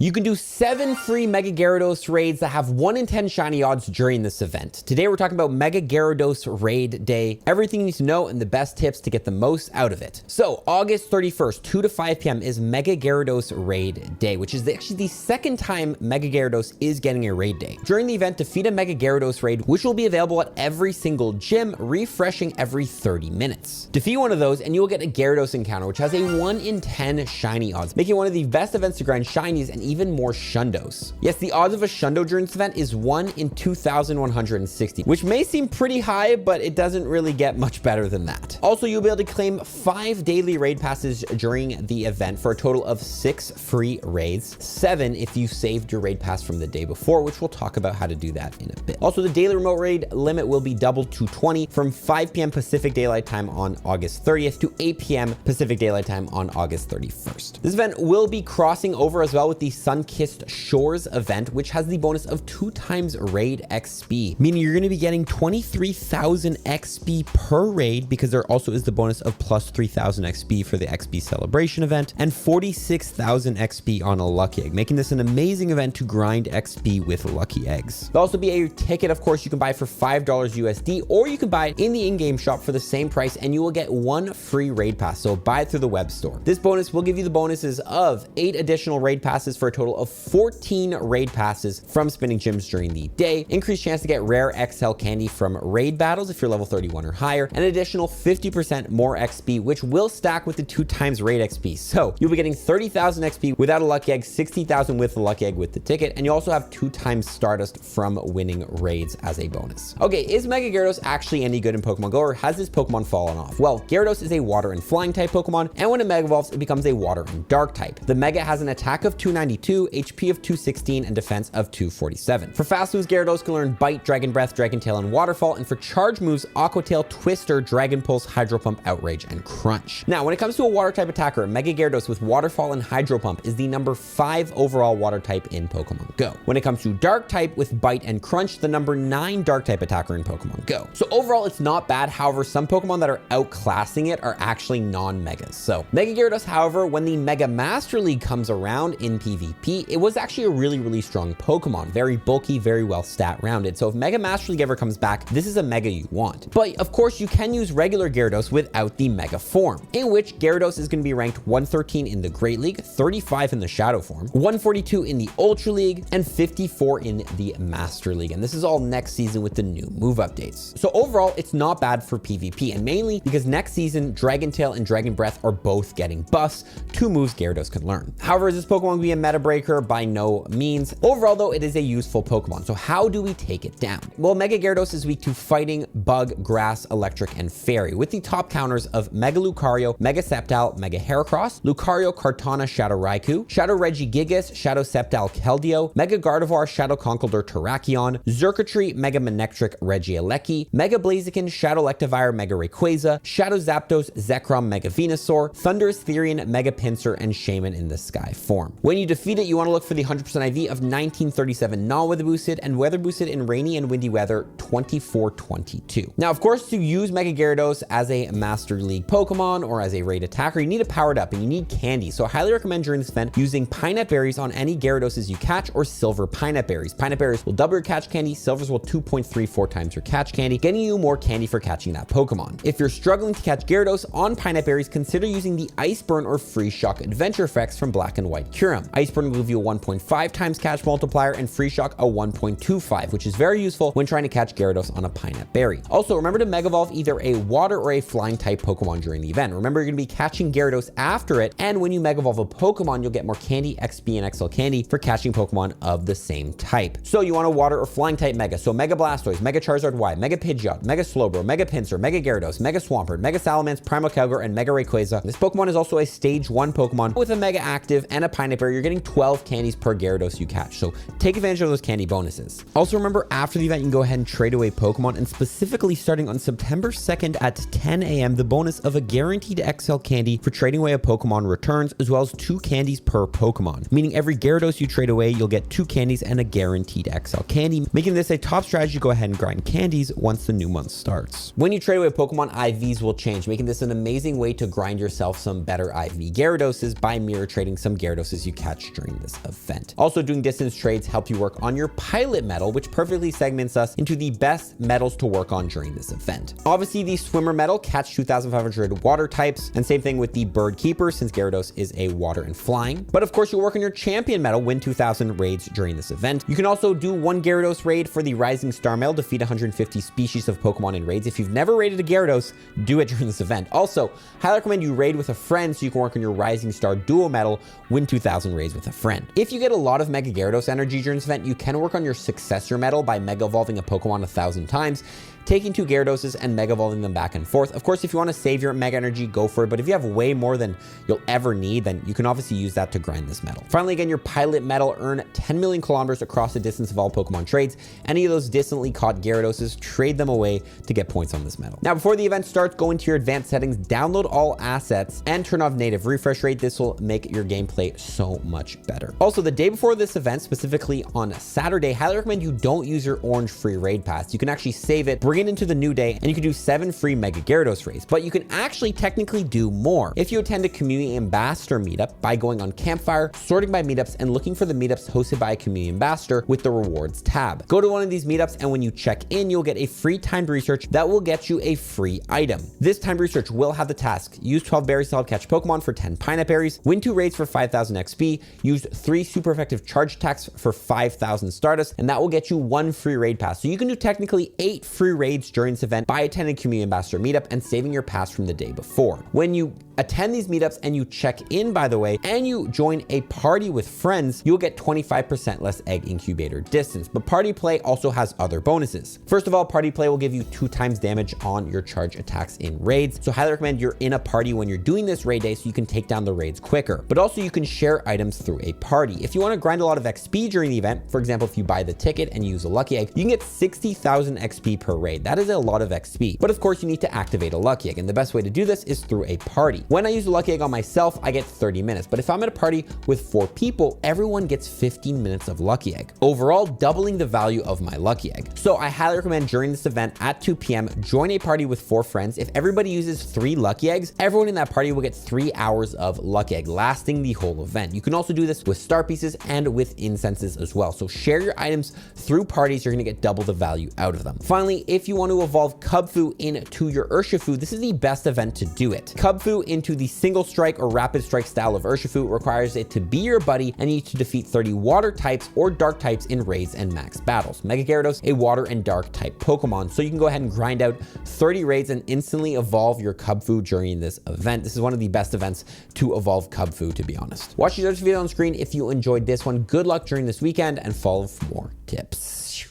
You can do 7 free Mega Gyarados raids that have 1 in 10 shiny odds during this event. Today we're talking about Mega Gyarados Raid Day, everything you need to know and the best tips to get the most out of it. So August 31st, 2 to 5 p.m. is Mega Gyarados Raid Day, which is actually the second time Mega Gyarados is getting a raid day. During the event, defeat a Mega Gyarados raid, which will be available at every single gym, refreshing every 30 minutes. Defeat one of those and you will get a Gyarados encounter, which has a 1 in 10 shiny odds, making it one of the best events to grind shinies and even more shundos. Yes, the odds of a shundo during this event is 1 in 2,160, which may seem pretty high, but it doesn't really get much better than that. Also, you'll be able to claim 5 daily raid passes during the event for a total of 6 free raids, 7 if you saved your raid pass from the day before, which we'll talk about how to do that in a bit. Also, the daily remote raid limit will be doubled to 20 from 5 p.m. Pacific Daylight Time on August 30th to 8 p.m. Pacific Daylight Time on August 31st. This event will be crossing over as well with the Sun-Kissed Shores event, which has the bonus of 2 times raid XP, meaning you're going to be getting 23,000 XP per raid, because there also is the bonus of plus 3,000 XP for the XP celebration event and 46,000 XP on a lucky egg, making this an amazing event to grind XP with lucky eggs. There'll also be a ticket, of course, you can buy for $5 USD, or you can buy it in the in-game shop for the same price and you will get 1 free raid pass. So buy it through the web store. This bonus will give you the bonuses of 8 additional raid passes for a total of 14 raid passes from spinning gyms during the day, increased chance to get rare XL candy from raid battles if you're level 31 or higher, an additional 50% more XP, which will stack with the 2 times raid XP. So you'll be getting 30,000 XP without a lucky egg, 60,000 with a lucky egg with the ticket, and you also have 2 times Stardust from winning raids as a bonus. Okay, is Mega Gyarados actually any good in Pokemon Go, or has this Pokemon fallen off? Well, Gyarados is a water and flying type Pokemon, and when it Mega Evolves, it becomes a water and dark type. The Mega has an attack of 292, HP of 216, and defense of 247. For fast moves, Gyarados can learn Bite, Dragon Breath, Dragon Tail, and Waterfall, and for charge moves, Aqua Tail, Twister, Dragon Pulse, Hydro Pump, Outrage, and Crunch. Now, when it comes to a water type attacker, Mega Gyarados with Waterfall and Hydro Pump is the number 5 overall water type in Pokemon Go. When it comes to dark type with Bite and Crunch, the number 9 dark type attacker in Pokemon Go. So overall, it's not bad. However, some Pokemon that are outclassing it are actually non-Megas. So Mega Gyarados, however, when the Mega Master League comes around in PvP, it was actually a really strong Pokemon, very bulky, very well stat rounded. So if Mega Master League ever comes back, this is a Mega you want. But of course, you can use regular Gyarados without the Mega form, in which Gyarados is going to be ranked 113 in the Great League, 35 in the Shadow form, 142 in the Ultra League, and 54 in the Master League. And this is all next season with the new move updates. So overall, it's not bad for PvP, and mainly because next season, Dragon Tail and Dragon Breath are both getting buffs, 2 moves Gyarados can learn. However, is this Pokemon going to be a meta breaker? By no means. Overall, though, it is a useful Pokemon. So how do we take it down? Well, Mega Gyarados is weak to Fighting, Bug, Grass, Electric, and Fairy, with the top counters of Mega Lucario, Mega Sceptile, Mega Heracross, Lucario, Kartana, Shadow Raikou, Shadow Regigigas, Shadow Sceptile, Keldeo, Mega Gardevoir, Shadow Conkeldurr, Terrakion, Xurkitree, Mega Manectric, Regieleki, Mega Blaziken, Shadow Electivire, Mega Rayquaza, Shadow Zapdos, Zekrom, Mega Venusaur, Thundurus, Therian, Mega Pinsir, and Shaman in the Sky form. When you defeat it, you want to look for the 100% IV of 1937 non-weather boosted and weather boosted in rainy and windy weather 2422. Now, of course, to use Mega Gyarados as a Master League Pokemon or as a raid attacker, you need to power it up and you need candy. So I highly recommend during this event using Pinap Berries on any Gyaradoses you catch, or Silver Pinap Berries. Pinap Berries will double your catch candy, Silvers will 2.34 times your catch candy, getting you more candy for catching that Pokemon. If you're struggling to catch Gyarados on Pinap Berries, consider using the Ice Burn or Freeze Shock adventure effects from Black and White Kyurem. Ice Burn will give you a 1.5 times catch multiplier and Freeze Shock a 1.25, which is very useful when trying to catch Gyarados on a Pinap Berry. Also, remember to Mega Evolve either a water or a flying type Pokemon during the event. Remember, you're going to be catching Gyarados after it, and when you Mega Evolve a Pokemon, you'll get more candy, XP, and XL candy for catching Pokemon of the same type. So you want a water or flying type Mega. So Mega Blastoise, Mega Charizard Y, Mega Pidgeot, Mega Slowbro, Mega Pinsir, Mega Gyarados, Mega Swampert, Mega Salamence, Primal Kyogre, and Mega Rayquaza. This Pokemon is also a Stage 1 Pokemon with a Mega Active and a Pinap Berry. You're getting 12 candies per Gyarados you catch, so take advantage of those candy bonuses. Also remember, after the event, you can go ahead and trade away Pokemon, and specifically starting on September 2nd at 10 a.m., the bonus of a guaranteed XL candy for trading away a Pokemon returns, as well as 2 candies per Pokemon, meaning every Gyarados you trade away, you'll get 2 candies and a guaranteed XL candy, making this a top strategy to go ahead and grind candies once the new month starts. When you trade away Pokemon, IVs will change, making this an amazing way to grind yourself some better IV Gyaradoses by mirror trading some Gyaradoses you catch much during this event. Also, doing distance trades help you work on your pilot medal, which perfectly segments us into the best medals to work on during this event. Obviously, the swimmer medal, catch 2,500 water types, and same thing with the bird keeper since Gyarados is a water and flying. But of course, you'll work on your champion medal, win 2,000 raids during this event. You can also do one Gyarados raid for the Rising Star medal, defeat 150 species of Pokemon in raids. If you've never raided a Gyarados, do it during this event. Also, highly recommend you raid with a friend so you can work on your Rising Star duo medal, win 2,000 raids with a friend. If you get a lot of Mega Gyarados energy during this event, you can work on your successor medal by Mega Evolving a Pokemon 1,000 times, taking 2 Gyaradoses and Mega Evolving them back and forth. Of course, if you want to save your Mega Energy, go for it. But if you have way more than you'll ever need, then you can obviously use that to grind this medal. Finally, again, your pilot medal, earn 10 million kilometers across the distance of all Pokemon trades. Any of those distantly caught Gyaradoses, trade them away to get points on this medal. Now, before the event starts, go into your advanced settings, download all assets, and turn off native refresh rate. This will make your gameplay so much better. Also, the day before this event, specifically on Saturday, highly recommend you don't use your orange free raid pass. You can actually save it, bring it into the new day, and you can do 7 free Mega Gyarados raids. But you can actually technically do more if you attend a community ambassador meetup by going on Campfire, sorting by meetups, and looking for the meetups hosted by a community ambassador with the rewards tab. Go to one of these meetups, and when you check in, you'll get a free timed research that will get you a free item. This timed research will have the task: use 12 berries to help catch Pokemon for 10 Pineapple berries, win 2 raids for 5,000 XP, use 3 super effective charge attacks for 5,000 Stardust, and that will get you 1 free raid pass. So you can do technically 8 free raids during this event by attending community ambassador meetup and saving your pass from the day before. When you attend these meetups and you check in, by the way, and you join a party with friends, you'll get 25% less egg incubator distance. But party play also has other bonuses. First of all, party play will give you 2 times damage on your charge attacks in raids. So highly recommend you're in a party when you're doing this raid day so you can take down the raids quicker. But also you can share items through a party. If you want to grind a lot of XP during the event, for example, if you buy the ticket and you use a lucky egg, you can get 60,000 XP per raid. That is a lot of XP. But of course, you need to activate a lucky egg, and the best way to do this is through a party. When I use a lucky egg on myself, I get 30 minutes. But if I'm at a party with 4 people, everyone gets 15 minutes of lucky egg, overall doubling the value of my lucky egg. So I highly recommend during this event at 2 p.m., join a party with 4 friends. If everybody uses 3 lucky eggs, everyone in that party will get 3 hours of lucky egg, lasting the whole event. You can also do this with star pieces and with incenses as well. So share your items through parties. You're going to get double the value out of them. Finally, if you want to evolve Kubfu into your Urshifu, this is the best event to do it. Kubfu into the single strike or rapid strike style of Urshifu requires it to be your buddy and you need to defeat 30 water types or dark types in raids and max battles. Mega Gyarados, a water and dark type Pokemon. So you can go ahead and grind out 30 raids and instantly evolve your Kubfu during this event. This is one of the best events to evolve Kubfu, to be honest. Watch the other video on screen if you enjoyed this one. Good luck during this weekend and follow for more tips.